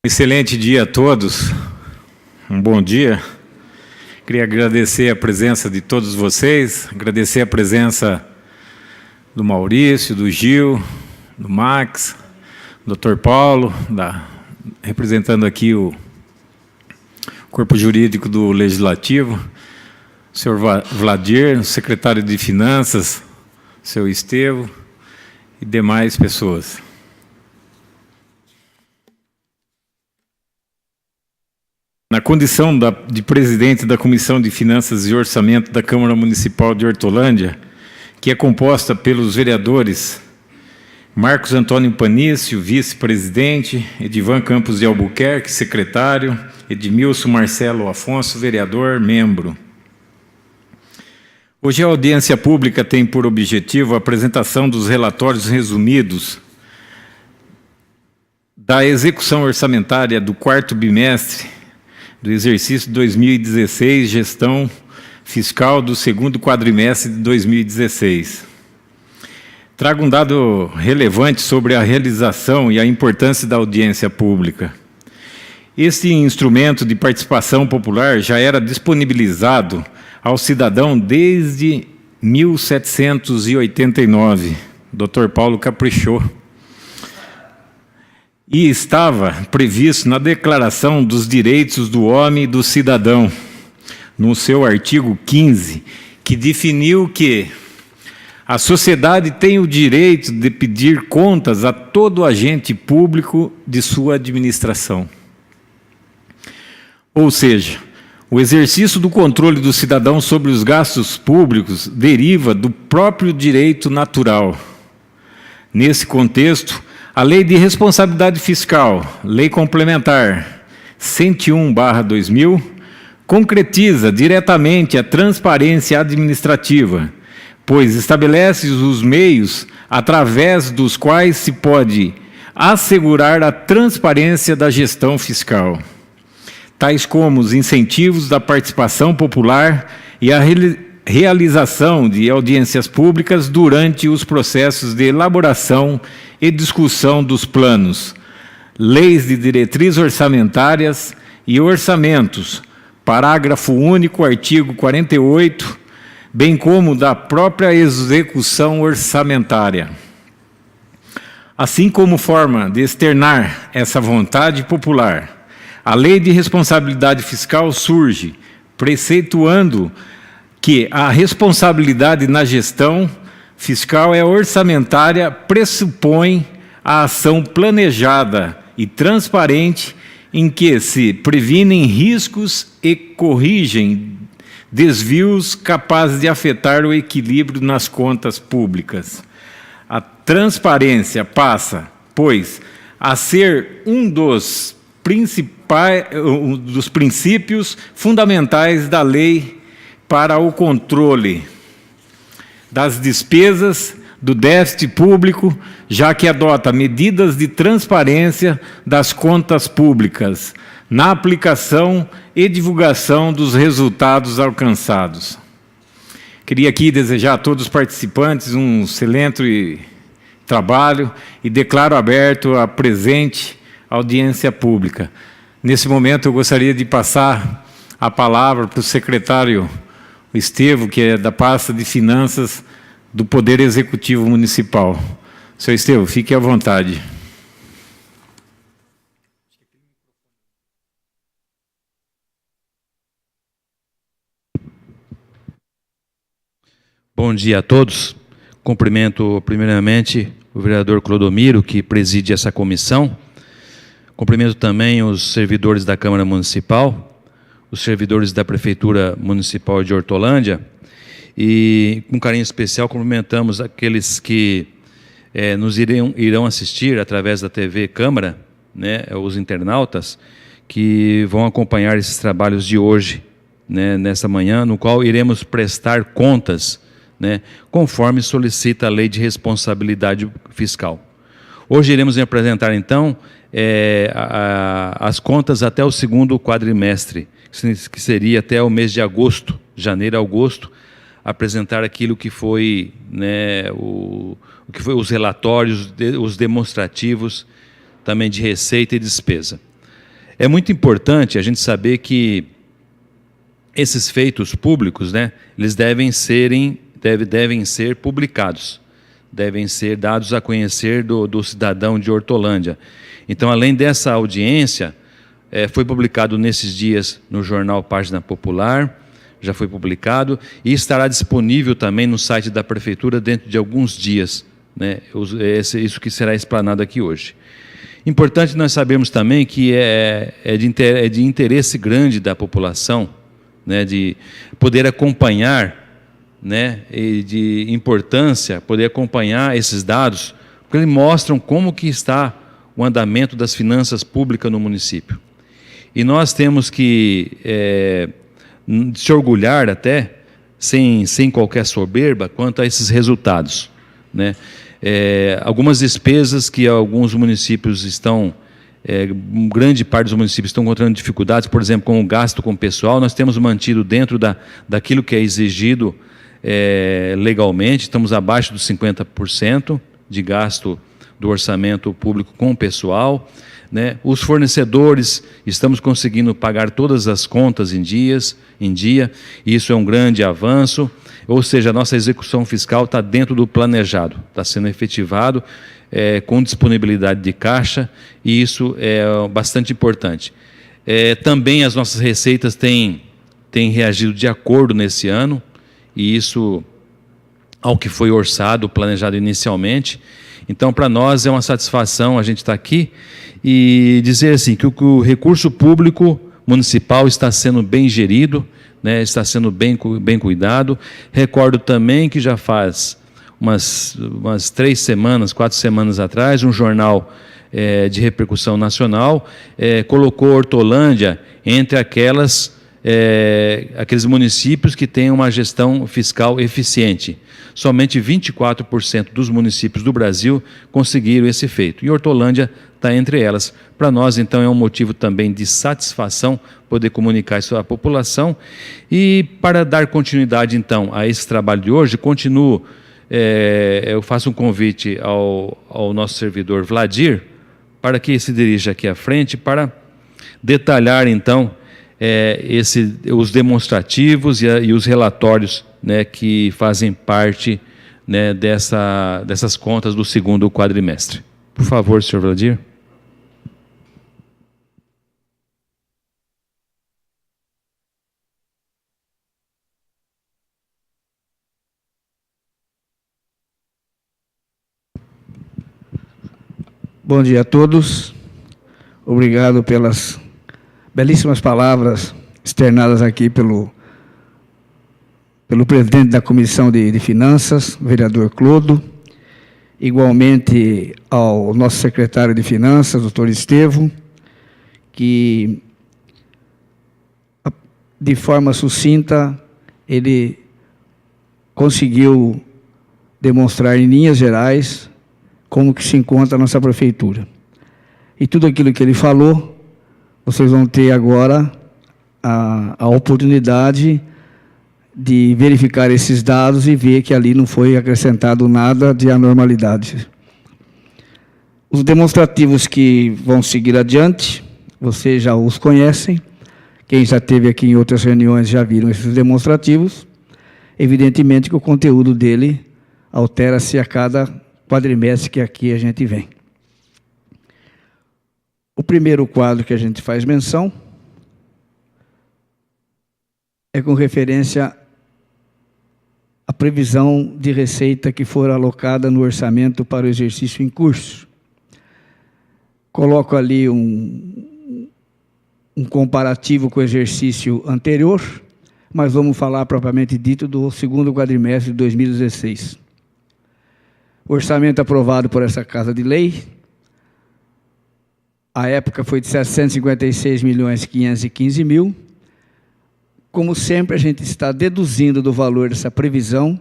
excelente dia a todos, um bom dia. Queria agradecer a presença de todos vocês, agradecer a presença do Maurício, do Gil, do Max, do Dr. Paulo, representando aqui o corpo jurídico do Legislativo, o senhor Vladir, o secretário de Finanças, o senhor Estevão e demais pessoas. Na condição de presidente da Comissão de Finanças e Orçamento da Câmara Municipal de Hortolândia, que é composta pelos vereadores Marcos Antônio Panício, vice-presidente, Edivan Campos de Albuquerque, secretário, Edmilson Marcelo Afonso, vereador, membro. Hoje a audiência pública tem por objetivo a apresentação dos relatórios resumidos da execução orçamentária do quarto bimestre do exercício 2016, gestão fiscal do segundo quadrimestre de 2016. Trago um dado relevante sobre a realização e a importância da audiência pública. Este instrumento de participação popular já era disponibilizado ao cidadão desde 1789. Dr. Paulo caprichou. E estava previsto na Declaração dos Direitos do Homem e do Cidadão, no seu artigo 15, que definiu que a sociedade tem o direito de pedir contas a todo agente público de sua administração. Ou seja, o exercício do controle do cidadão sobre os gastos públicos deriva do próprio direito natural. Nesse contexto, a Lei de Responsabilidade Fiscal, Lei Complementar 101/2000, concretiza diretamente a transparência administrativa, pois estabelece os meios através dos quais se pode assegurar a transparência da gestão fiscal, tais como os incentivos da participação popular e a realização de audiências públicas durante os processos de elaboração e discussão dos planos, leis de diretrizes orçamentárias e orçamentos, parágrafo único, artigo 48, bem como da própria execução orçamentária. Assim como forma de externar essa vontade popular, a Lei de Responsabilidade Fiscal surge preceituando que a responsabilidade na gestão fiscal é orçamentária, pressupõe a ação planejada e transparente em que se previnem riscos e corrigem desvios capazes de afetar o equilíbrio nas contas públicas. A transparência passa, pois, a ser um dos princípios fundamentais da lei para o controle das despesas do déficit público, já que adota medidas de transparência das contas públicas, na aplicação e divulgação dos resultados alcançados. Queria aqui desejar a todos os participantes um excelente trabalho e declaro aberto a presente audiência pública. Nesse momento, eu gostaria de passar a palavra para o secretário Estevão, que é da pasta de Finanças do Poder Executivo Municipal. Senhor Estevão, fique à vontade. Bom dia a todos. Cumprimento, primeiramente, o vereador Clodomiro, que preside essa comissão. Cumprimento também os servidores da Câmara Municipal, os servidores da Prefeitura Municipal de Hortolândia, e com carinho especial cumprimentamos aqueles que nos irão assistir através da TV Câmara, né, os internautas, que vão acompanhar esses trabalhos de hoje, né, nessa manhã, no qual iremos prestar contas, né, conforme solicita a Lei de Responsabilidade Fiscal. Hoje iremos apresentar, então, as contas até o segundo quadrimestre, que seria até o mês de agosto, janeiro a agosto, apresentar aquilo que foi, né, que foi os relatórios, os demonstrativos também de receita e despesa. É muito importante a gente saber que esses feitos públicos, né, eles devem ser publicados, devem ser dados a conhecer do cidadão de Hortolândia. Então, além dessa audiência, foi publicado nesses dias no jornal Página Popular, já foi publicado, e estará disponível também no site da Prefeitura dentro de alguns dias, né, isso que será explanado aqui hoje. Importante nós sabermos também que é de interesse grande da população, né, de poder acompanhar, né, e de importância poder acompanhar esses dados, porque eles mostram como que está o andamento das finanças públicas no município. E nós temos que se orgulhar até, sem qualquer soberba, quanto a esses resultados, né? Algumas despesas que alguns municípios estão, grande parte dos municípios estão encontrando dificuldades, por exemplo, com o gasto com o pessoal, nós temos mantido dentro daquilo que é exigido legalmente, estamos abaixo dos 50% de gasto do orçamento público com o pessoal, né? Os fornecedores, estamos conseguindo pagar todas as contas em dia, isso é um grande avanço, ou seja, a nossa execução fiscal está dentro do planejado, está sendo efetivado com disponibilidade de caixa, e isso é bastante importante. Também as nossas receitas têm reagido de acordo nesse ano, e isso ao que foi orçado, planejado inicialmente. Então, para nós é uma satisfação a gente estar aqui e dizer assim, que o recurso público municipal está sendo bem gerido, né, está sendo bem cuidado. Recordo também que já faz umas 3 semanas, 4 semanas atrás, um jornal de repercussão nacional colocou Hortolândia entre aqueles municípios que têm uma gestão fiscal eficiente. Somente 24% dos municípios do Brasil conseguiram esse feito. E Hortolândia está entre elas. Para nós, então, é um motivo também de satisfação poder comunicar isso à população. E para dar continuidade, então, a esse trabalho de hoje, eu faço um convite ao nosso servidor Vladir, para que se dirija aqui à frente, para detalhar, então, os demonstrativos e os relatórios, né, que fazem parte, né, dessas contas do segundo quadrimestre. Por favor, senhor Vladir. Bom dia a todos. Obrigado pelas belíssimas palavras externadas aqui pelo presidente da Comissão de Finanças, o vereador Clodo, igualmente ao nosso secretário de Finanças, doutor Estevão, que, de forma sucinta, ele conseguiu demonstrar em linhas gerais como que se encontra a nossa prefeitura. E tudo aquilo que ele falou, vocês vão ter agora a oportunidade de verificar esses dados e ver que ali não foi acrescentado nada de anormalidade. Os demonstrativos que vão seguir adiante, vocês já os conhecem, quem já esteve aqui em outras reuniões já viram esses demonstrativos. Evidentemente que o conteúdo dele altera-se a cada quadrimestre que aqui a gente vem. O primeiro quadro que a gente faz menção é com referência à previsão de receita que for alocada no orçamento para o exercício em curso. Coloco ali um comparativo com o exercício anterior, mas vamos falar propriamente dito do segundo quadrimestre de 2016. O orçamento aprovado por essa Casa de Lei, a época foi de 756.515.000. Como sempre, a gente está deduzindo do valor dessa previsão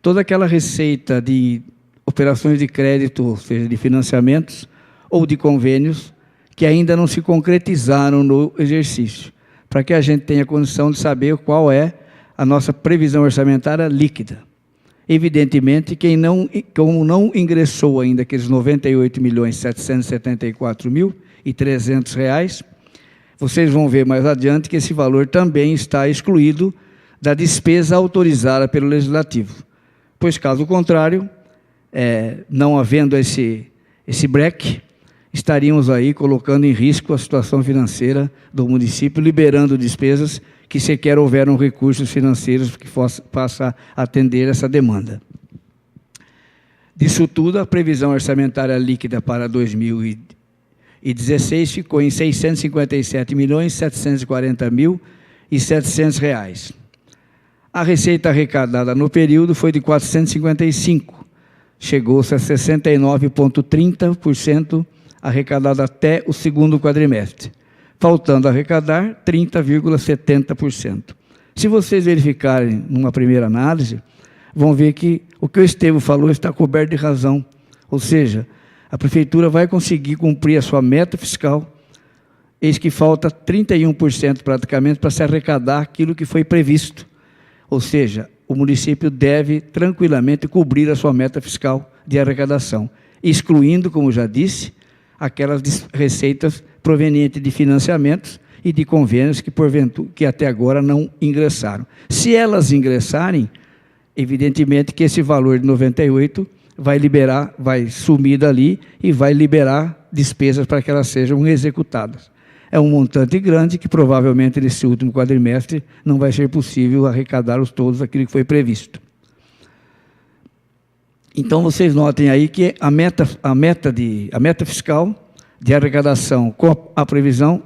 toda aquela receita de operações de crédito, ou seja, de financiamentos ou de convênios, que ainda não se concretizaram no exercício, para que a gente tenha condição de saber qual é a nossa previsão orçamentária líquida. Evidentemente, como não ingressou ainda aqueles R$ 98.774.300, vocês vão ver mais adiante que esse valor também está excluído da despesa autorizada pelo Legislativo. Pois, caso contrário, não havendo esse break, estaríamos aí colocando em risco a situação financeira do município, liberando despesas que sequer houveram recursos financeiros que possa atender essa demanda. Disso tudo, a previsão orçamentária líquida para 2016 ficou em R$ 657.740.700. A receita arrecadada no período foi de 455, chegou-se a 69,30% arrecadado até o segundo quadrimestre, faltando arrecadar 30,70%. Se vocês verificarem numa primeira análise, vão ver que o que o Estevão falou está coberto de razão, ou seja, a Prefeitura vai conseguir cumprir a sua meta fiscal, eis que falta 31% praticamente para se arrecadar aquilo que foi previsto, ou seja, o município deve tranquilamente cobrir a sua meta fiscal de arrecadação, excluindo, como já disse, aquelas receitas provenientes de financiamentos e de convênios que até agora não ingressaram. Se elas ingressarem, evidentemente que esse valor de 98 vai sumir dali e vai liberar despesas para que elas sejam executadas. É um montante grande que provavelmente nesse último quadrimestre não vai ser possível arrecadar todos aquilo que foi previsto. Então vocês notem aí que a meta fiscal de arrecadação com a previsão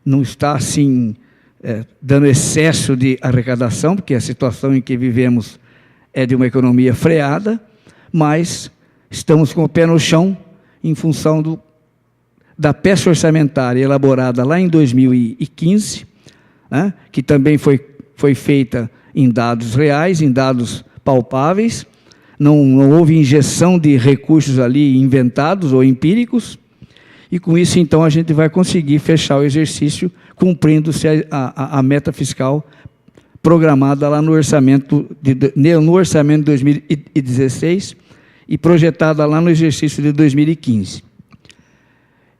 não está assim dando excesso de arrecadação, porque a situação em que vivemos é de uma economia freada, mas estamos com o pé no chão em função da peça orçamentária elaborada lá em 2015, né, que também foi feita em dados reais, em dados palpáveis, não houve injeção de recursos ali inventados ou empíricos, e com isso, então, a gente vai conseguir fechar o exercício cumprindo-se a meta fiscal programada lá no orçamento de 2016 e projetada lá no exercício de 2015.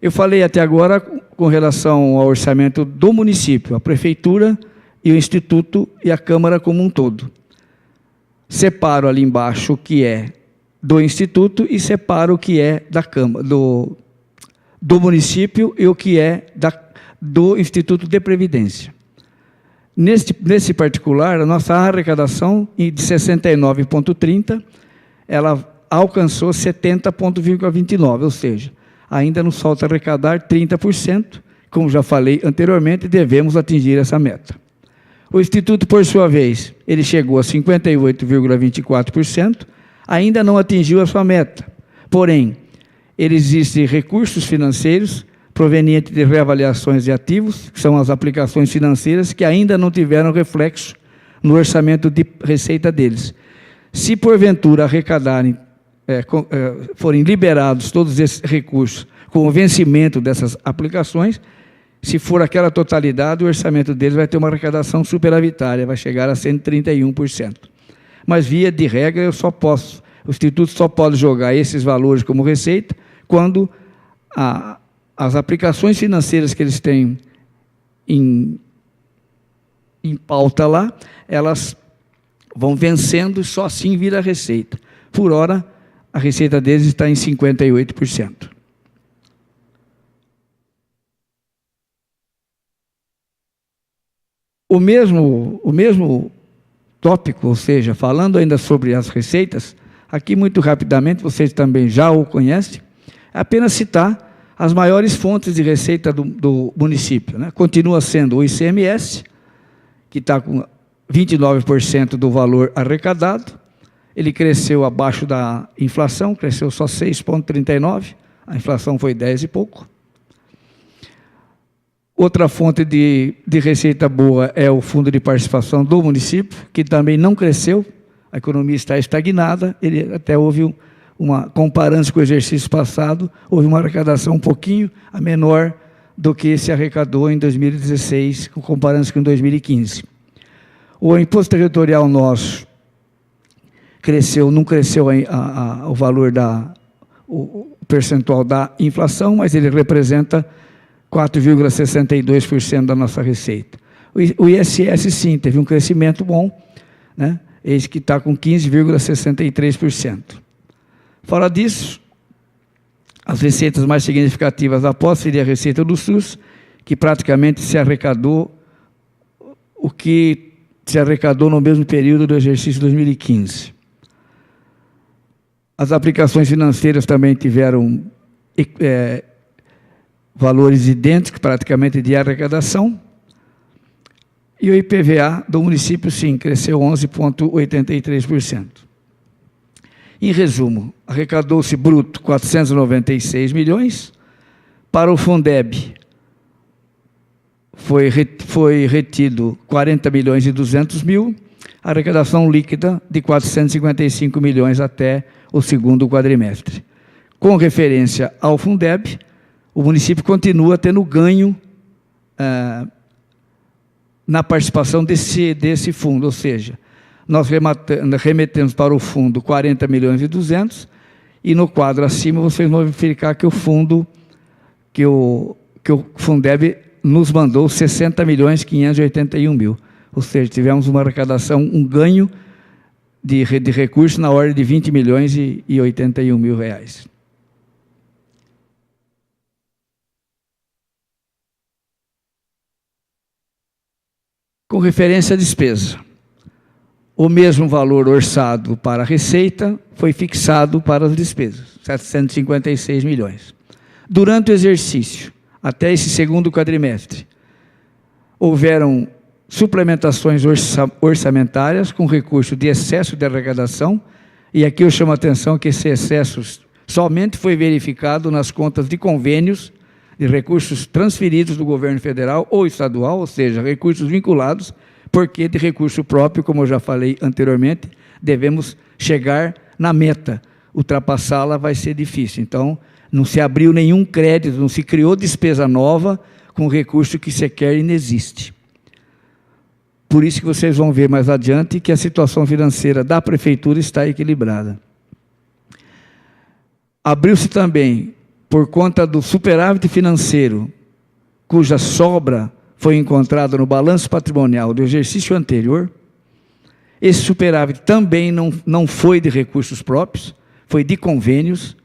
Eu falei até agora com relação ao orçamento do município, a Prefeitura e o Instituto e a Câmara como um todo. Separo ali embaixo o que é do Instituto e separo o que é da Câmara, do município e o que é do Instituto de Previdência. Nesse particular, a nossa arrecadação de 69,30, ela alcançou 70,29, ou seja, ainda nos falta arrecadar 30%, como já falei anteriormente, devemos atingir essa meta. O Instituto, por sua vez, ele chegou a 58,24%, ainda não atingiu a sua meta, porém, existem recursos financeiros provenientes de reavaliações de ativos, que são as aplicações financeiras, que ainda não tiveram reflexo no orçamento de receita deles. Se, porventura, arrecadarem, forem liberados todos esses recursos com o vencimento dessas aplicações, se for aquela totalidade, o orçamento deles vai ter uma arrecadação superavitária, vai chegar a 131%. Mas, via de regra, o Instituto só pode jogar esses valores como receita quando as aplicações financeiras que eles têm em pauta lá, elas vão vencendo e só assim vira receita. Por hora, a receita deles está em 58%. O mesmo tópico, ou seja, falando ainda sobre as receitas, aqui muito rapidamente, vocês também já o conhecem, é apenas citar as maiores fontes de receita do município, né? Continua sendo o ICMS, que está com 29% do valor arrecadado, ele cresceu abaixo da inflação, cresceu só 6,39%, a inflação foi 10 e pouco. Outra fonte de receita boa é o fundo de participação do município, que também não cresceu, a economia está estagnada, ele até houve comparando com o exercício passado, houve uma arrecadação um pouquinho menor do que se arrecadou em 2016, comparando com 2015. O imposto territorial nosso não cresceu o valor o percentual da inflação, mas ele representa 4,62% da nossa receita. O ISS, sim, teve um crescimento bom, né? Eis que está com 15,63%. Fora disso, as receitas mais significativas após seria a receita do SUS, que praticamente se arrecadou o que se arrecadou no mesmo período do exercício 2015. As aplicações financeiras também tiveram valores idênticos, praticamente, de arrecadação. E o IPVA do município, sim, cresceu 11,83%. Em resumo, arrecadou-se bruto 496 milhões, para o Fundeb foi retido 40 milhões e 200 mil, arrecadação líquida de 455 milhões até o segundo quadrimestre. Com referência ao Fundeb, o município continua tendo ganho na participação desse fundo, ou seja, nós remetemos para o fundo 40 milhões e 200, e no quadro acima vocês vão verificar que o fundo, que o Fundeb nos mandou 60 milhões e 581 mil, ou seja, tivemos uma arrecadação, um ganho de recursos na ordem de 20 milhões e 81 mil reais. Com referência à despesa, o mesmo valor orçado para a receita foi fixado para as despesas, 756 milhões. Durante o exercício, até esse segundo quadrimestre, houveram suplementações orçamentárias com recurso de excesso de arrecadação, e aqui eu chamo a atenção que esse excesso somente foi verificado nas contas de convênios de recursos transferidos do governo federal ou estadual, ou seja, recursos vinculados, porque de recurso próprio, como eu já falei anteriormente, devemos chegar na meta. Ultrapassá-la vai ser difícil. Então, não se abriu nenhum crédito, não se criou despesa nova com recurso que sequer inexiste. Por isso que vocês vão ver mais adiante que a situação financeira da prefeitura está equilibrada. Abriu-se também, por conta do superávit financeiro, cuja sobra foi encontrada no balanço patrimonial do exercício anterior, esse superávit também não foi de recursos próprios, foi de convênios,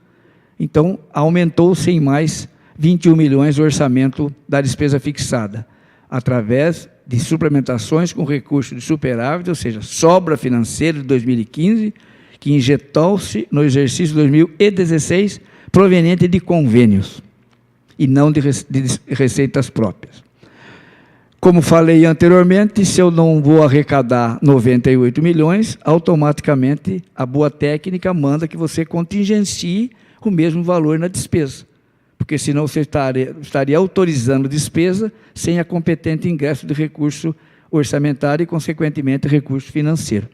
então aumentou-se em mais 21 milhões o orçamento da despesa fixada, através de suplementações com recurso de superávit, ou seja, sobra financeira de 2015, que injetou-se no exercício 2016, proveniente de convênios, e não de receitas próprias. Como falei anteriormente, se eu não vou arrecadar 98 milhões, automaticamente a boa técnica manda que você contingencie o mesmo valor na despesa, porque senão você estaria autorizando despesa sem a competente ingresso de recurso orçamentário e, consequentemente, recurso financeiro.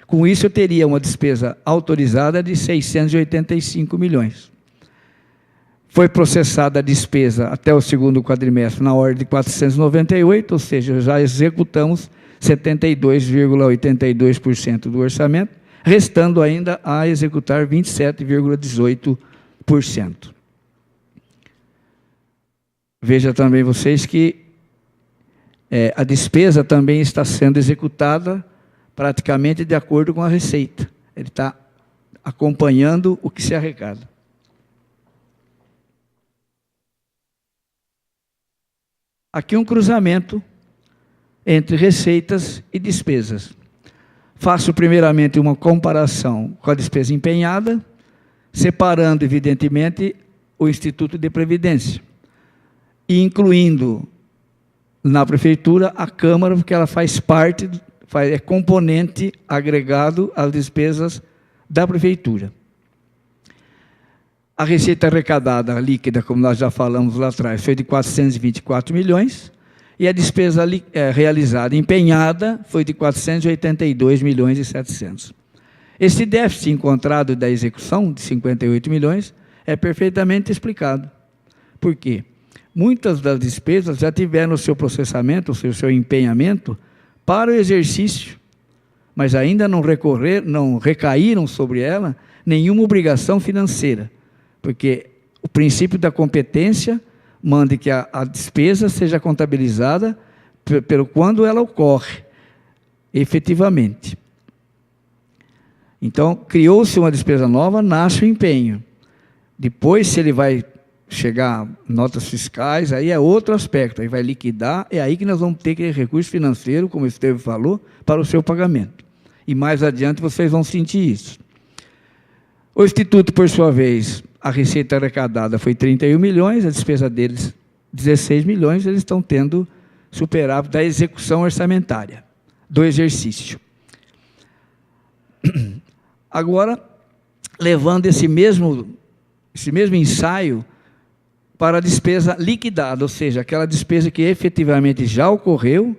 Com isso, eu teria uma despesa autorizada de 685 milhões. Foi processada a despesa até o segundo quadrimestre na ordem de 498, ou seja, já executamos 72,82% do orçamento, restando ainda a executar 27,18%. Veja também vocês que a despesa também está sendo executada praticamente de acordo com a receita. Ele está acompanhando o que se arrecada. Aqui um cruzamento entre receitas e despesas. Faço primeiramente uma comparação com a despesa empenhada, separando, evidentemente, o Instituto de Previdência, e incluindo na Prefeitura a Câmara, porque ela faz parte, é componente agregado às despesas da Prefeitura. A receita arrecadada líquida, como nós já falamos lá atrás, foi de 424 milhões, e a despesa realizada, empenhada, foi de 482 milhões e 700. Esse déficit encontrado da execução, de 58 milhões, é perfeitamente explicado. Por quê? Muitas das despesas já tiveram o seu processamento, o seu empenhamento para o exercício, mas ainda não recaíram sobre ela nenhuma obrigação financeira, porque o princípio da competência mande que a despesa seja contabilizada pelo quando ela ocorre, efetivamente. Então, criou-se uma despesa nova, nasce o empenho. Depois, se ele vai chegar notas fiscais, aí é outro aspecto, aí vai liquidar, é aí que nós vamos ter aquele recurso financeiro, como o Estevão falou, para o seu pagamento. E mais adiante vocês vão sentir isso. O Instituto, por sua vez, a receita arrecadada foi 31 milhões, a despesa deles 16 milhões, eles estão tendo superávit da execução orçamentária do exercício. Agora, levando esse mesmo ensaio para a despesa liquidada, ou seja, aquela despesa que efetivamente já ocorreu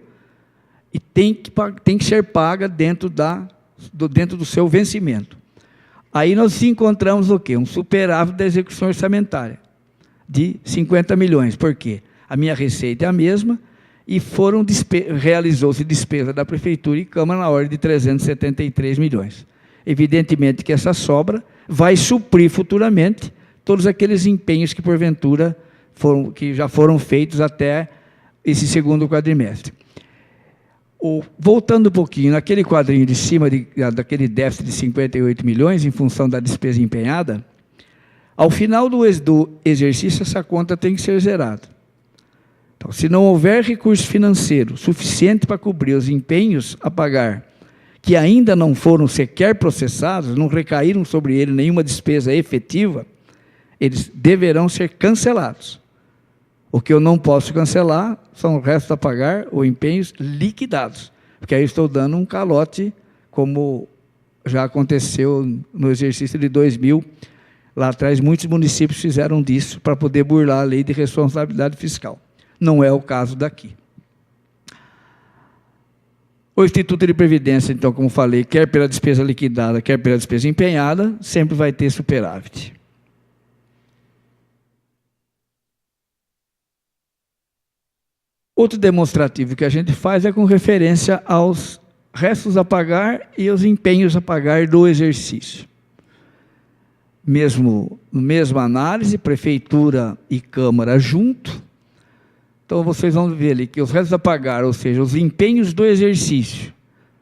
e tem que ser paga dentro do seu vencimento. Aí nós encontramos o quê? Um superávit da execução orçamentária de 50 milhões. Por quê? A minha receita é a mesma e realizou-se despesa da Prefeitura e Câmara na ordem de 373 milhões. Evidentemente que essa sobra vai suprir futuramente todos aqueles empenhos que, porventura, que já foram feitos até esse segundo quadrimestre. Voltando um pouquinho, naquele quadrinho de cima, daquele déficit de 58 milhões, em função da despesa empenhada, ao final do exercício, essa conta tem que ser zerada. Então, se não houver recurso financeiro suficiente para cobrir os empenhos a pagar, que ainda não foram sequer processados, não recaíram sobre ele nenhuma despesa efetiva, eles deverão ser cancelados. O que eu não posso cancelar são o resto a pagar ou empenhos liquidados, porque aí eu estou dando um calote, como já aconteceu no exercício de 2000. Lá atrás, muitos municípios fizeram disso para poder burlar a lei de responsabilidade fiscal. Não é o caso daqui. O Instituto de Previdência, então, como falei, quer pela despesa liquidada, quer pela despesa empenhada, sempre vai ter superávit. Outro demonstrativo que a gente faz é com referência aos restos a pagar e aos empenhos a pagar do exercício. Mesma análise, Prefeitura e Câmara junto. Então, vocês vão ver ali que os restos a pagar, ou seja, os empenhos do exercício,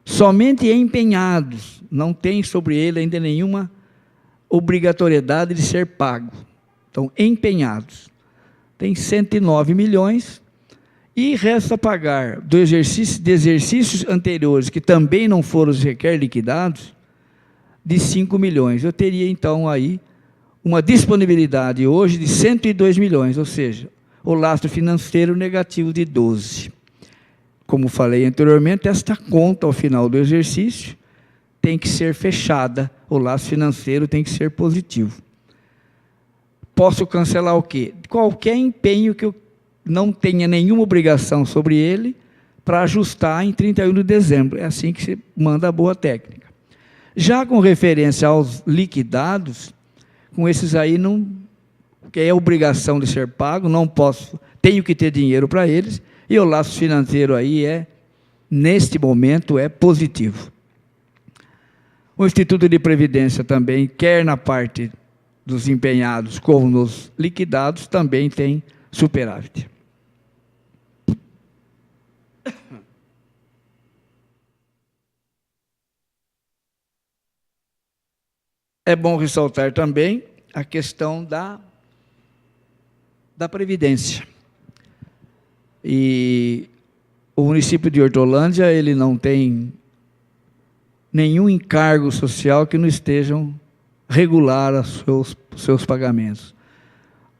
somente empenhados, não tem sobre ele ainda nenhuma obrigatoriedade de ser pago. Então, empenhados. Tem 109 milhões, e resta pagar de exercícios anteriores, que também não foram sequer liquidados, de 5 milhões. Eu teria, então, aí uma disponibilidade hoje de 102 milhões, ou seja, o lastro financeiro negativo de 12. Como falei anteriormente, esta conta, ao final do exercício, tem que ser fechada, o lastro financeiro tem que ser positivo. Posso cancelar o quê? Qualquer empenho que eu não tenha nenhuma obrigação sobre ele para ajustar em 31 de dezembro. É assim que se manda a boa técnica. Já com referência aos liquidados, com esses aí, não, que é obrigação de ser pago, não posso, tenho que ter dinheiro para eles, e o laço financeiro aí neste momento, é positivo. O Instituto de Previdência também, quer na parte dos empenhados como nos liquidados, também tem superávit. É bom ressaltar também a questão da Previdência. E o município de Hortolândia, ele não tem nenhum encargo social que não estejam regular os seus pagamentos.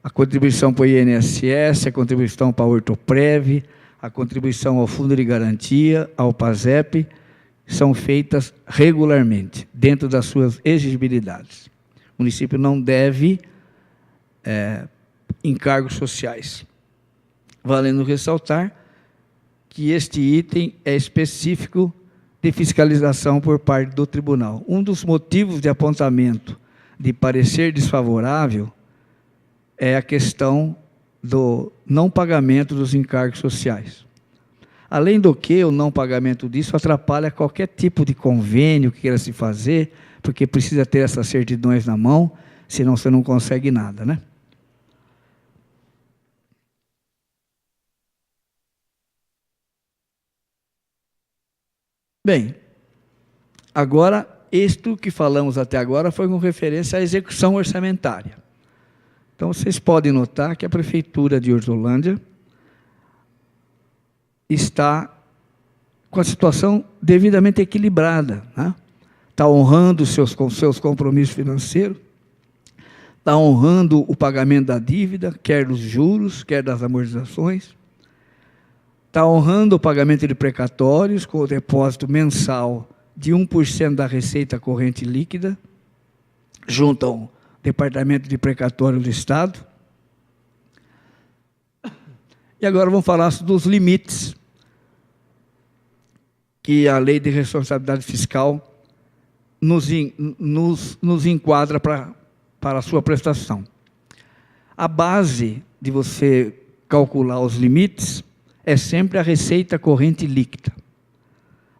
A contribuição para o INSS, a contribuição para a Hortoprev, a contribuição ao Fundo de Garantia, ao PASEP, são feitas regularmente, dentro das suas exigibilidades. O município não deve encargos sociais. Valendo ressaltar que este item é específico de fiscalização por parte do tribunal. Um dos motivos de apontamento de parecer desfavorável é a questão do não pagamento dos encargos sociais. Além do que, o não pagamento disso atrapalha qualquer tipo de convênio que queira se fazer, porque precisa ter essas certidões na mão, senão você não consegue nada, né? Bem, agora, isto que falamos até agora foi com referência à execução orçamentária. Então, vocês podem notar que a Prefeitura de Hortolândia está com a situação devidamente equilibrada, né? Está honrando os seus compromissos financeiros, está honrando o pagamento da dívida, quer dos juros, quer das amortizações, está honrando o pagamento de precatórios com o depósito mensal de 1% da receita corrente líquida, junto ao Departamento de Precatório do Estado. E agora vamos falar dos limites que a Lei de Responsabilidade Fiscal nos enquadra para a sua prestação. A base de você calcular os limites é sempre a receita corrente líquida.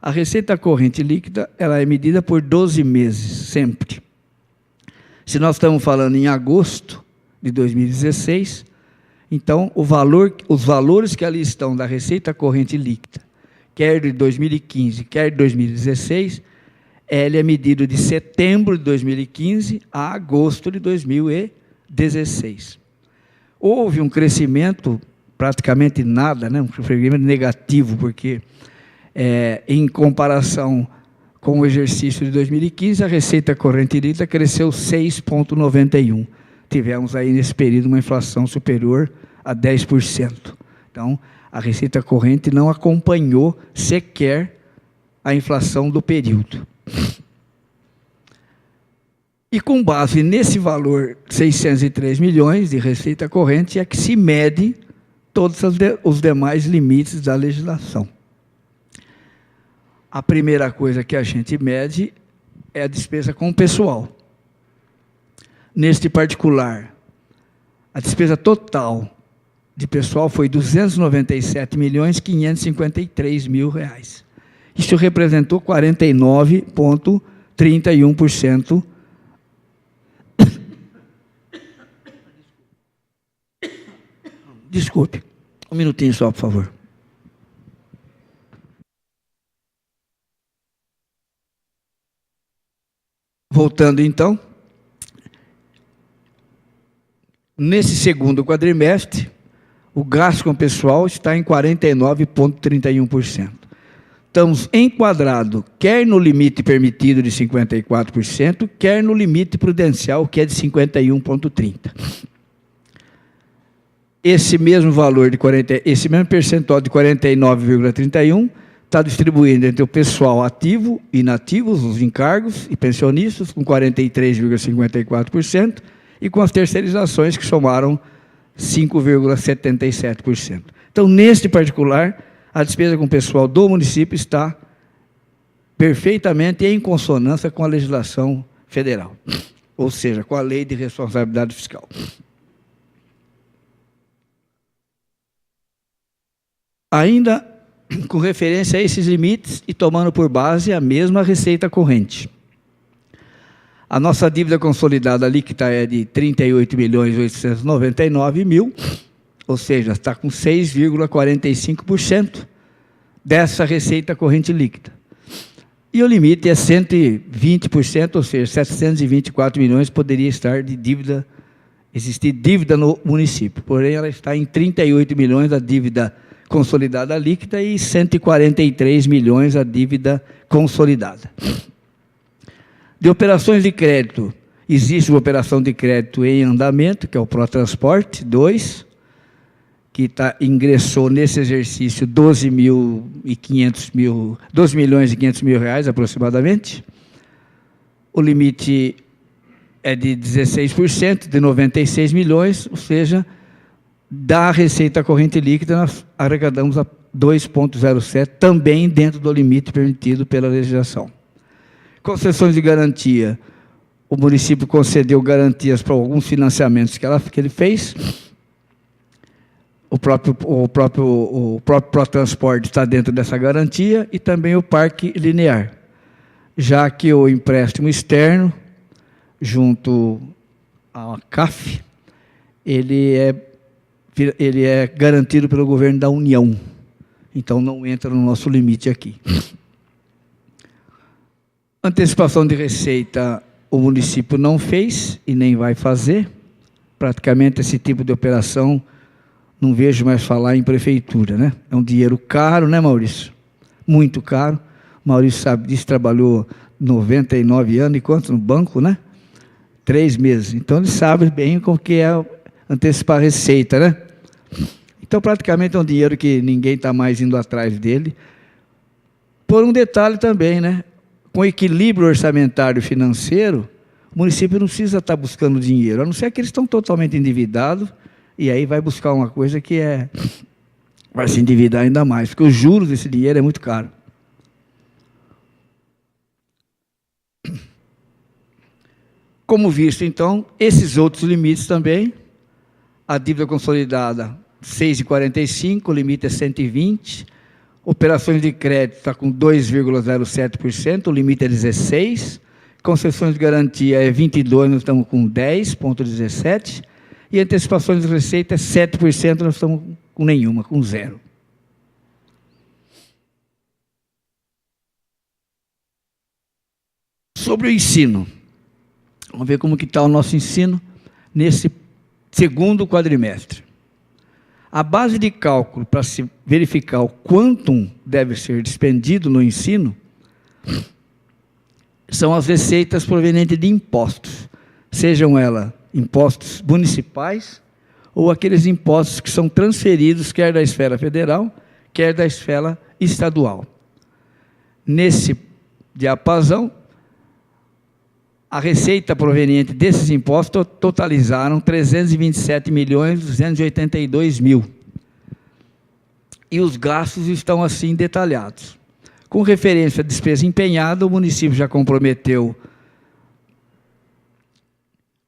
A receita corrente líquida ela é medida por 12 meses, sempre. Se nós estamos falando em agosto de 2016, então os valores que ali estão da receita corrente líquida, quer de 2015, quer de 2016, ele é medido de setembro de 2015 a agosto de 2016. Houve um crescimento, praticamente nada, né? Um crescimento negativo, porque em comparação com o exercício de 2015, a receita corrente líquida cresceu 6,91%. Tivemos aí nesse período uma inflação superior a 10%. Então, a receita corrente não acompanhou sequer a inflação do período. E com base nesse valor, 603 milhões de receita corrente, é que se mede todos os demais limites da legislação. A primeira coisa que a gente mede é a despesa com o pessoal. Neste particular, a despesa total de pessoal foi 297.553.000 reais. Isso representou 49,31%. Desculpe, um minutinho só, por favor. Voltando então, nesse segundo quadrimestre, o gasto com o pessoal está em 49,31%. Estamos enquadrados quer no limite permitido de 54%, quer no limite prudencial, que é de 51,30%. Esse mesmo valor esse mesmo percentual de 49,31% está distribuído entre o pessoal ativo, inativos, os encargos e pensionistas, com 43,54%, e com as terceirizações, que somaram 5,77%. Então, neste particular, a despesa com o pessoal do município está perfeitamente em consonância com a legislação federal, ou seja, com a Lei de Responsabilidade Fiscal. Ainda com referência a esses limites e tomando por base a mesma receita corrente. A nossa dívida consolidada líquida é de 38.899.000, ou seja, está com 6,45% dessa receita corrente líquida. E o limite é 120%, ou seja, 724 milhões poderia estar de dívida, existir dívida no município. Porém, ela está em 38 milhões a dívida consolidada líquida e 143 milhões a dívida consolidada. De operações de crédito, existe uma operação de crédito em andamento, que é o Protransporte 2, que ingressou nesse exercício 12 milhões e 500 mil reais aproximadamente. O limite é de 16%, de 96 milhões, ou seja, da receita corrente líquida, nós arrecadamos a 2,07, também dentro do limite permitido pela legislação. Concessões de garantia, o município concedeu garantias para alguns financiamentos que ele fez. O próprio Protransporte está dentro dessa garantia e também o Parque Linear, já que o empréstimo externo, junto à CAF, ele é garantido pelo governo da União, então não entra no nosso limite aqui. Antecipação de receita o município não fez e nem vai fazer. Praticamente esse tipo de operação não vejo mais falar em prefeitura, né? É um dinheiro caro, né, Maurício? Muito caro. Maurício sabe disso, trabalhou 99 anos, e quanto no banco, né? 3 meses. Então, ele sabe bem como que é antecipar a receita, né? Então, praticamente é um dinheiro que ninguém está mais indo atrás dele. Por um detalhe também, né? Com equilíbrio orçamentário financeiro, o município não precisa estar buscando dinheiro, a não ser que eles estão totalmente endividados, e aí vai buscar uma coisa que vai se endividar ainda mais, porque os juros desse dinheiro é muito caro. Como visto, então, esses outros limites também, a dívida consolidada 6,45, o limite é 120, operações de crédito está com 2,07%, o limite é 16%, concessões de garantia é 22%, nós estamos com 10,17%, e antecipações de receita é 7%, nós estamos com nenhuma, com 0%. Sobre o ensino, vamos ver como que está o nosso ensino nesse segundo quadrimestre. A base de cálculo para se verificar o quantum deve ser despendido no ensino são as receitas provenientes de impostos, sejam elas impostos municipais ou aqueles impostos que são transferidos quer da esfera federal, quer da esfera estadual. Nesse diapasão, a receita proveniente desses impostos totalizaram 327.282.000. E os gastos estão assim detalhados. Com referência à despesa empenhada, o município já comprometeu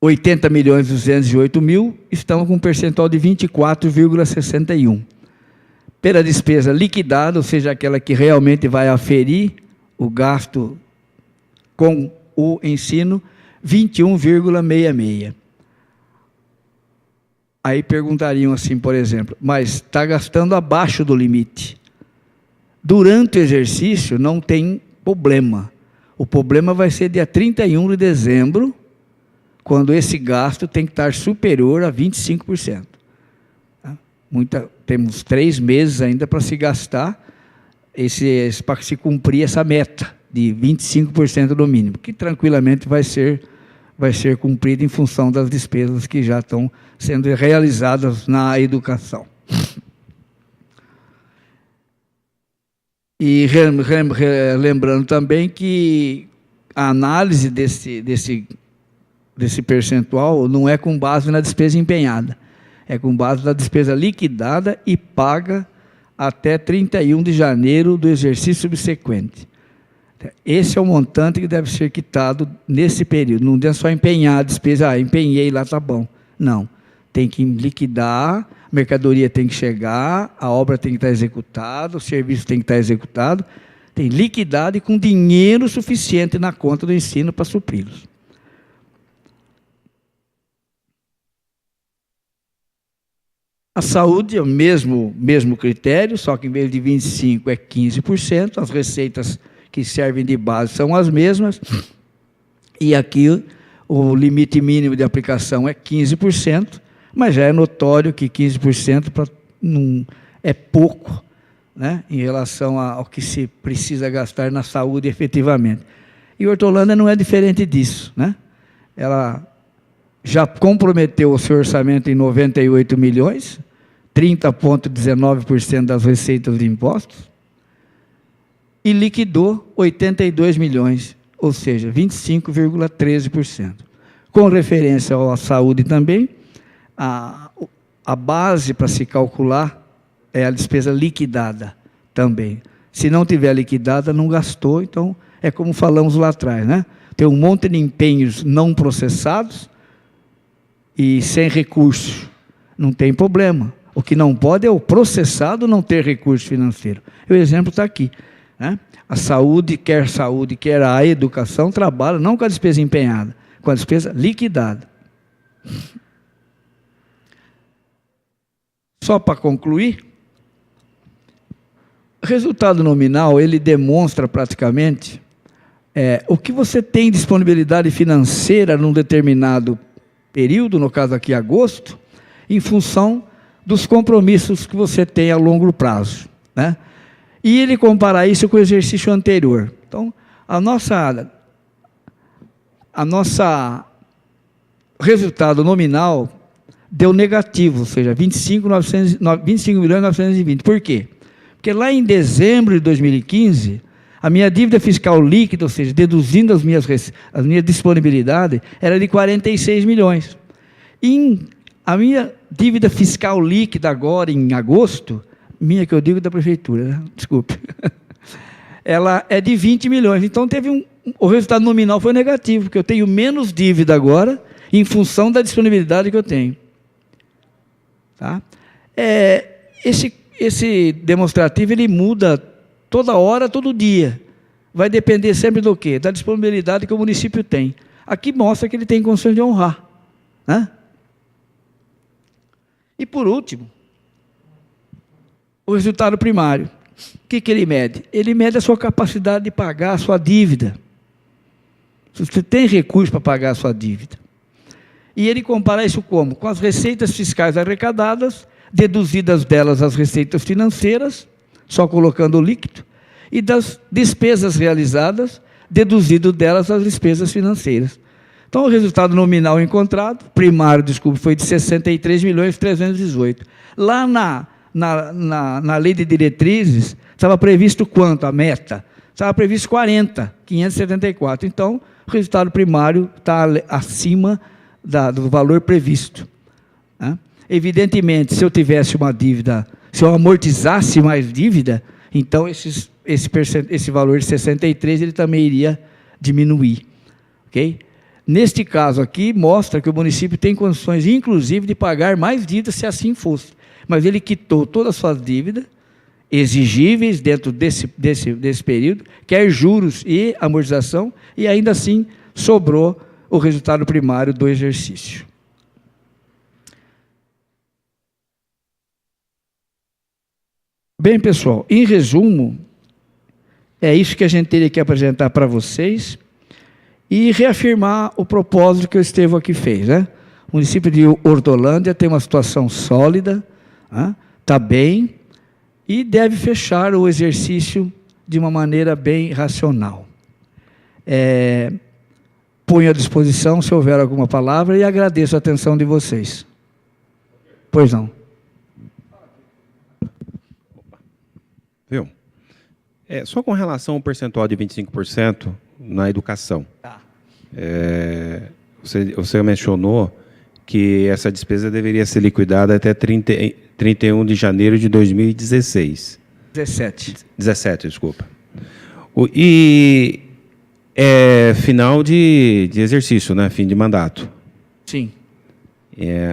80.208.000, estamos com um percentual de 24,61%. Pela despesa liquidada, ou seja, aquela que realmente vai aferir o gasto com o ensino, 21,66%. Aí perguntariam assim, por exemplo, mas está gastando abaixo do limite. Durante o exercício não tem problema. O problema vai ser dia 31 de dezembro, quando esse gasto tem que estar superior a 25%. Temos 3 meses ainda para se gastar, para se cumprir essa meta de 25% do mínimo, que tranquilamente vai ser cumprida em função das despesas que já estão sendo realizadas na educação. E lembrando também que a análise desse percentual não é com base na despesa empenhada, é com base na despesa liquidada e paga até 31 de janeiro do exercício subsequente. Esse é o montante que deve ser quitado nesse período. Não é só empenhar a despesa, empenhei lá, tá bom. Não, tem que liquidar, a mercadoria tem que chegar, a obra tem que estar executada, o serviço tem que estar executado, tem liquidado e com dinheiro suficiente na conta do ensino para supri-los. A saúde é o mesmo critério, só que em vez de 25% é 15%, as receitas que servem de base são as mesmas, e aqui o limite mínimo de aplicação é 15%, mas já é notório que 15% não é pouco, né, em relação ao que se precisa gastar na saúde efetivamente. E Hortolândia não é diferente disso, né? Ela já comprometeu o seu orçamento em 98 milhões, 30,19% das receitas de impostos, e liquidou 82 milhões, ou seja, 25,13%. Com referência à saúde também, a base para se calcular é a despesa liquidada também. Se não tiver liquidada, não gastou, então é como falamos lá atrás, né? Tem um monte de empenhos não processados e sem recurso, não tem problema. O que não pode é o processado não ter recurso financeiro. O exemplo está aqui. Né? A saúde, quer a educação, trabalha não com a despesa empenhada, com a despesa liquidada. Só para concluir, o resultado nominal, ele demonstra praticamente o que você tem disponibilidade financeira num determinado período, no caso aqui agosto, em função dos compromissos que você tem a longo prazo, né? E ele compara isso com o exercício anterior. Então, a nossa resultado nominal deu negativo, ou seja, 25.920. Por quê? Porque lá em dezembro de 2015, a minha dívida fiscal líquida, ou seja, deduzindo as minhas disponibilidades, era de 46 milhões. A minha dívida fiscal líquida agora, em agosto, minha que eu digo da prefeitura, né? Desculpe, ela é de 20 milhões. Então, o resultado nominal foi negativo, porque eu tenho menos dívida agora, em função da disponibilidade que eu tenho. Tá? Esse demonstrativo, ele muda toda hora, todo dia. Vai depender sempre do quê? Da disponibilidade que o município tem. Aqui mostra que ele tem condições de honrar, né? E por último, o resultado primário. O que ele mede? Ele mede a sua capacidade de pagar a sua dívida. Se você tem recurso para pagar a sua dívida. E ele compara isso como? Com as receitas fiscais arrecadadas, deduzidas delas as receitas financeiras, só colocando o líquido, e das despesas realizadas, deduzido delas as despesas financeiras. Então, o resultado nominal encontrado, primário, desculpe, foi de 63.318. Lá na lei de diretrizes, estava previsto quanto? A meta? Estava previsto 40.574. Então, o resultado primário está acima do valor previsto, né? Evidentemente, se eu tivesse uma dívida, se eu amortizasse mais dívida, então esse valor de 63, ele também iria diminuir. Ok? Neste caso aqui, mostra que o município tem condições, inclusive, de pagar mais dívidas, se assim fosse. Mas ele quitou todas as suas dívidas exigíveis dentro desse período, quer juros e amortização, e ainda assim sobrou o resultado primário do exercício. Bem, pessoal, em resumo, é isso que a gente teria que apresentar para vocês e reafirmar o propósito que o Estevão aqui fez, né? O município de Hortolândia tem uma situação sólida, está bem, e deve fechar o exercício de uma maneira bem racional. Ponho à disposição, se houver alguma palavra, e agradeço a atenção de vocês. Pois não. Viu? Só com relação ao percentual de 25% na educação. Tá. Você mencionou que essa despesa deveria ser liquidada até 31 de janeiro de 2016. 17, desculpa. E final de exercício, né? Fim de mandato. Sim.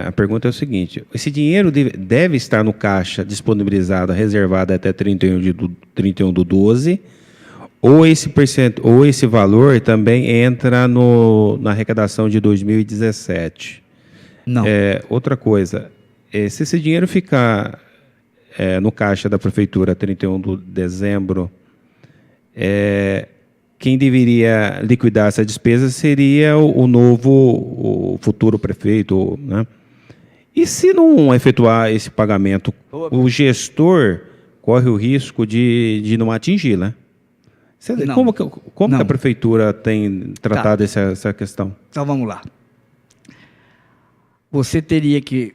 A pergunta é o seguinte: esse dinheiro deve estar no caixa disponibilizado, reservado até 31 do 12, ou esse valor também entra na arrecadação de 2017? Não. Outra coisa, se esse dinheiro ficar no caixa da prefeitura 31 de dezembro, quem deveria liquidar essa despesa seria o futuro prefeito, né? E se não efetuar esse pagamento, o gestor corre o risco de não atingir, né? Como que a prefeitura tem tratado essa questão? Então, vamos lá. Você teria que...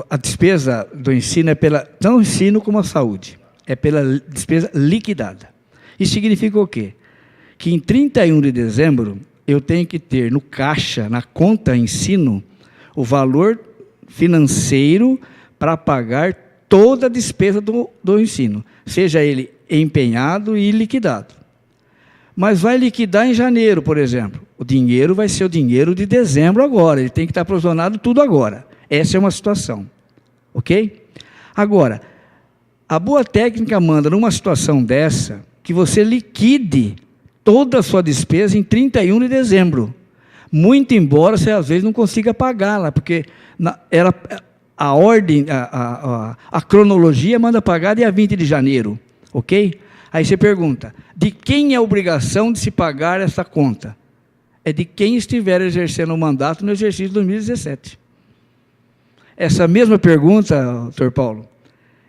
A despesa do ensino é tanto o ensino como a saúde. É pela despesa liquidada. Isso significa o quê? Que em 31 de dezembro, eu tenho que ter no caixa, na conta ensino, o valor financeiro para pagar toda a despesa do ensino, seja ele empenhado e liquidado. Mas vai liquidar em janeiro, por exemplo. O dinheiro vai ser o dinheiro de dezembro agora, ele tem que estar provisionado tudo agora. Essa é uma situação, ok? Agora, a boa técnica manda, numa situação dessa, que você liquide toda a sua despesa em 31 de dezembro. Muito embora você, às vezes, não consiga pagá-la, porque a ordem, a cronologia manda pagar dia 20 de janeiro, ok? Aí você pergunta, de quem é a obrigação de se pagar essa conta? É de quem estiver exercendo o mandato no exercício de 2017. Essa mesma pergunta, doutor Paulo,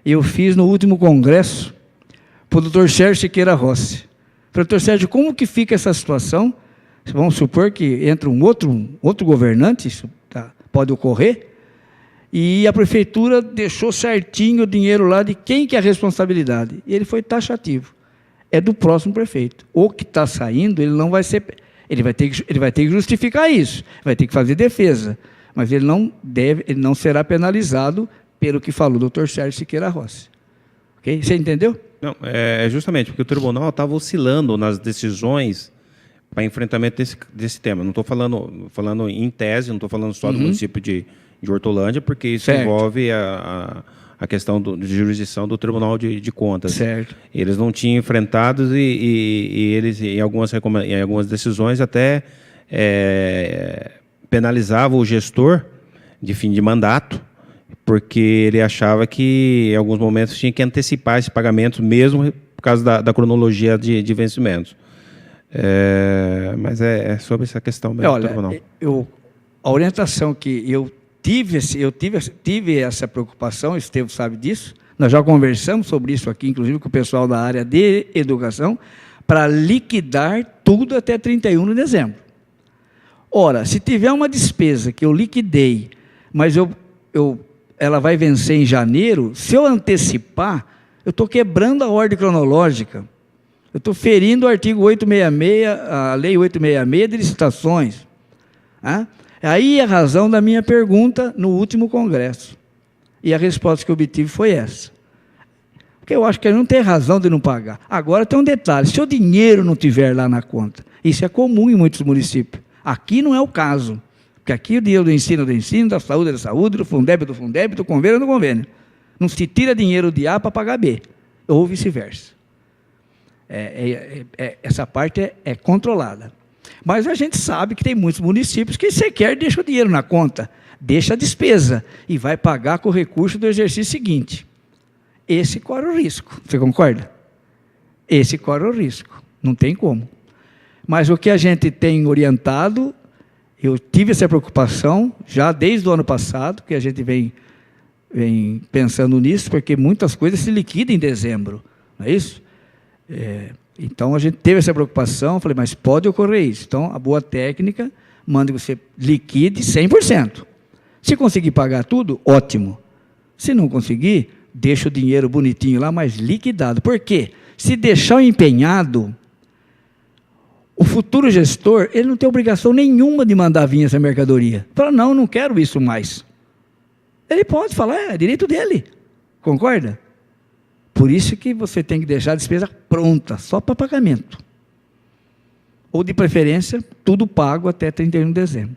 eu fiz no último congresso para o doutor Sérgio Siqueira Rossi. Falei, doutor Sérgio, como que fica essa situação? Vamos supor que entra um outro governante, isso pode ocorrer, e a prefeitura deixou certinho o dinheiro lá de quem que é a responsabilidade. E ele foi taxativo. É do próximo prefeito. O que está saindo, ele não vai ser... Ele vai ter que justificar isso, vai ter que fazer defesa, mas ele não será penalizado pelo que falou o doutor Sérgio Siqueira Rossi. Okay? Você entendeu? Não, é justamente porque o tribunal estava oscilando nas decisões para enfrentamento desse tema. Não estou falando em tese, não estou falando só do município de Hortolândia, porque isso envolve a questão de jurisdição do Tribunal de Contas. Certo. Eles não tinham enfrentado e eles, em algumas decisões, até penalizavam o gestor de fim de mandato, porque ele achava que, em alguns momentos, tinha que antecipar esse pagamento, mesmo por causa da cronologia de vencimentos. Mas é sobre essa questão mesmo. Olha, a orientação que eu tive essa preocupação, o Estevam sabe disso, nós já conversamos sobre isso aqui, inclusive com o pessoal da área de educação, para liquidar tudo até 31 de dezembro. Ora, se tiver uma despesa que eu liquidei, mas ela vai vencer em janeiro, se eu antecipar, eu estou quebrando a ordem cronológica, eu estou ferindo o artigo 866, a lei 866 de licitações. Aí a razão da minha pergunta no último congresso. E a resposta que eu obtive foi essa. Porque eu acho que ele não tem razão de não pagar. Agora tem um detalhe, se o dinheiro não estiver lá na conta, isso é comum em muitos municípios. Aqui não é o caso. Porque aqui o dinheiro do ensino é do ensino, da saúde é da saúde, do Fundeb é do Fundeb, do convênio é do convênio. Não se tira dinheiro de A para pagar B. Ou vice-versa. Essa parte é controlada. Mas a gente sabe que tem muitos municípios que sequer deixam o dinheiro na conta, deixa a despesa e vai pagar com o recurso do exercício seguinte. Esse corre o risco, você concorda? Esse corre o risco, não tem como. Mas o que a gente tem orientado, eu tive essa preocupação já desde o ano passado, que a gente vem pensando nisso, porque muitas coisas se liquidam em dezembro, não é isso? Então, a gente teve essa preocupação, falei, mas pode ocorrer isso. Então, a boa técnica manda que você liquide 100%. Se conseguir pagar tudo, ótimo. Se não conseguir, deixa o dinheiro bonitinho lá, mas liquidado. Por quê? Se deixar empenhado, o futuro gestor, ele não tem obrigação nenhuma de mandar vir essa mercadoria. Fala, não quero isso mais. Ele pode falar, é direito dele. Concorda? Por isso que você tem que deixar a despesa pronta, só para pagamento. Ou, de preferência, tudo pago até 31 de dezembro.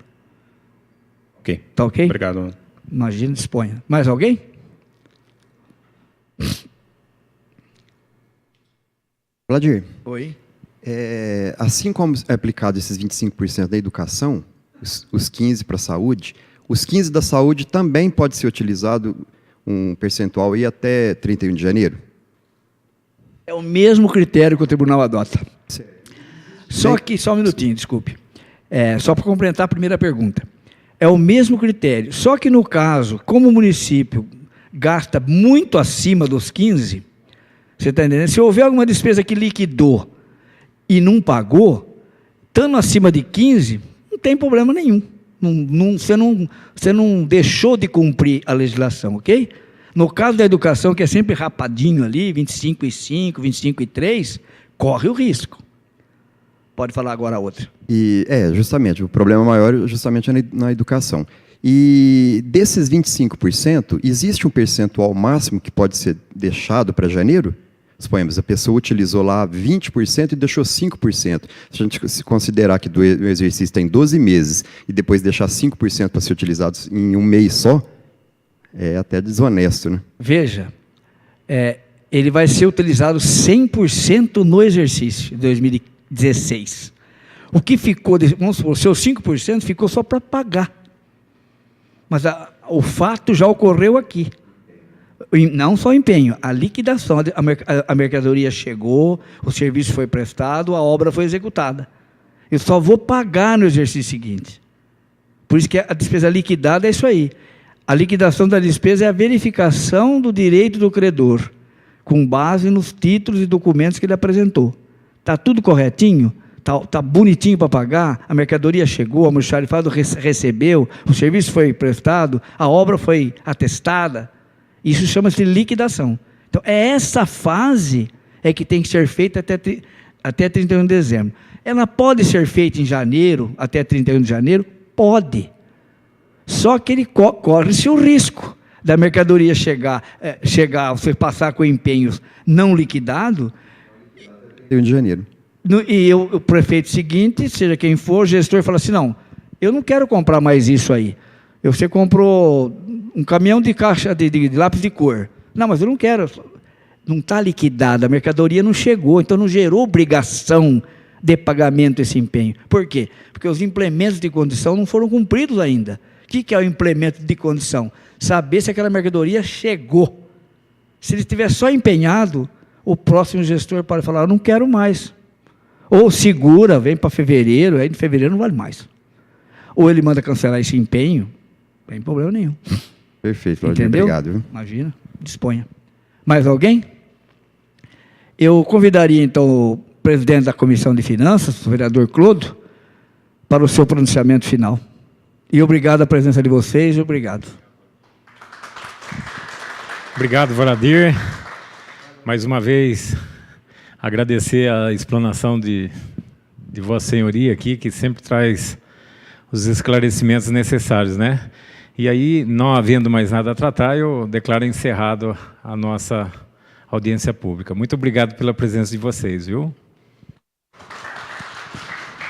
Ok. Tá ok? Obrigado. Imagina, disponha. Mais alguém? Vladir. Oi. Assim como é aplicado esses 25% da educação, os 15% para a saúde, os 15% da saúde também pode ser utilizado um percentual aí até 31 de janeiro? É o mesmo critério que o tribunal adota. Só um minutinho, desculpe. Só para complementar a primeira pergunta. É o mesmo critério, só que no caso, como o município gasta muito acima dos 15%, você está entendendo? Se houver alguma despesa que liquidou e não pagou, estando acima de 15%, não tem problema nenhum. Você não deixou de cumprir a legislação, ok? No caso da educação, que é sempre rapadinho ali, 25,5%, 25,3%, corre o risco. Pode falar agora a outra. Justamente, o problema maior justamente é na educação. E desses 25%, existe um percentual máximo que pode ser deixado para janeiro? Suponhamos, a pessoa utilizou lá 20% e deixou 5%. Se a gente se considerar que o exercício tem 12 meses e depois deixar 5% para ser utilizado em um mês só, é até desonesto, né? Veja, ele vai ser utilizado 100% no exercício de 2016. O que ficou, vamos supor, seus 5% ficou só para pagar. Mas o fato já ocorreu aqui. Não só o empenho, a liquidação. A mercadoria chegou, o serviço foi prestado, a obra foi executada. Eu só vou pagar no exercício seguinte. Por isso que a despesa liquidada é isso aí. A liquidação da despesa é a verificação do direito do credor, com base nos títulos e documentos que ele apresentou. Está tudo corretinho? Está bonitinho para pagar? A mercadoria chegou, o almoxarifado recebeu, o serviço foi prestado, a obra foi atestada. Isso chama-se liquidação. Então, é essa fase que tem que ser feita até 31 de dezembro. Ela pode ser feita em janeiro, até 31 de janeiro? Pode. Só que ele corre-se o risco da mercadoria chegar, você passar com empenhos não liquidado. 31 de janeiro. E o prefeito seguinte, seja quem for, o gestor fala assim, não, eu não quero comprar mais isso aí. Você comprou um caminhão de caixa de lápis de cor. Não, mas eu não quero. Não está liquidada, a mercadoria não chegou, então não gerou obrigação de pagamento esse empenho. Por quê? Porque os implementos de condição não foram cumpridos ainda. O que é o implemento de condição? Saber se aquela mercadoria chegou. Se ele estiver só empenhado, o próximo gestor pode falar, eu não quero mais. Ou segura, vem para fevereiro, aí em fevereiro não vale mais. Ou ele manda cancelar esse empenho, não tem problema nenhum. Perfeito, Vladimir, entendeu? obrigado. Viu? Imagina, disponha. Mais alguém? Eu convidaria, então, o presidente da Comissão de Finanças, o vereador Clodo, para o seu pronunciamento final. E obrigado a presença de vocês, obrigado. Obrigado, Valadir. Mais uma vez, agradecer a explanação de Vossa Senhoria aqui, que sempre traz os esclarecimentos necessários, né? E aí, não havendo mais nada a tratar, eu declaro encerrado a nossa audiência pública. Muito obrigado pela presença de vocês, viu?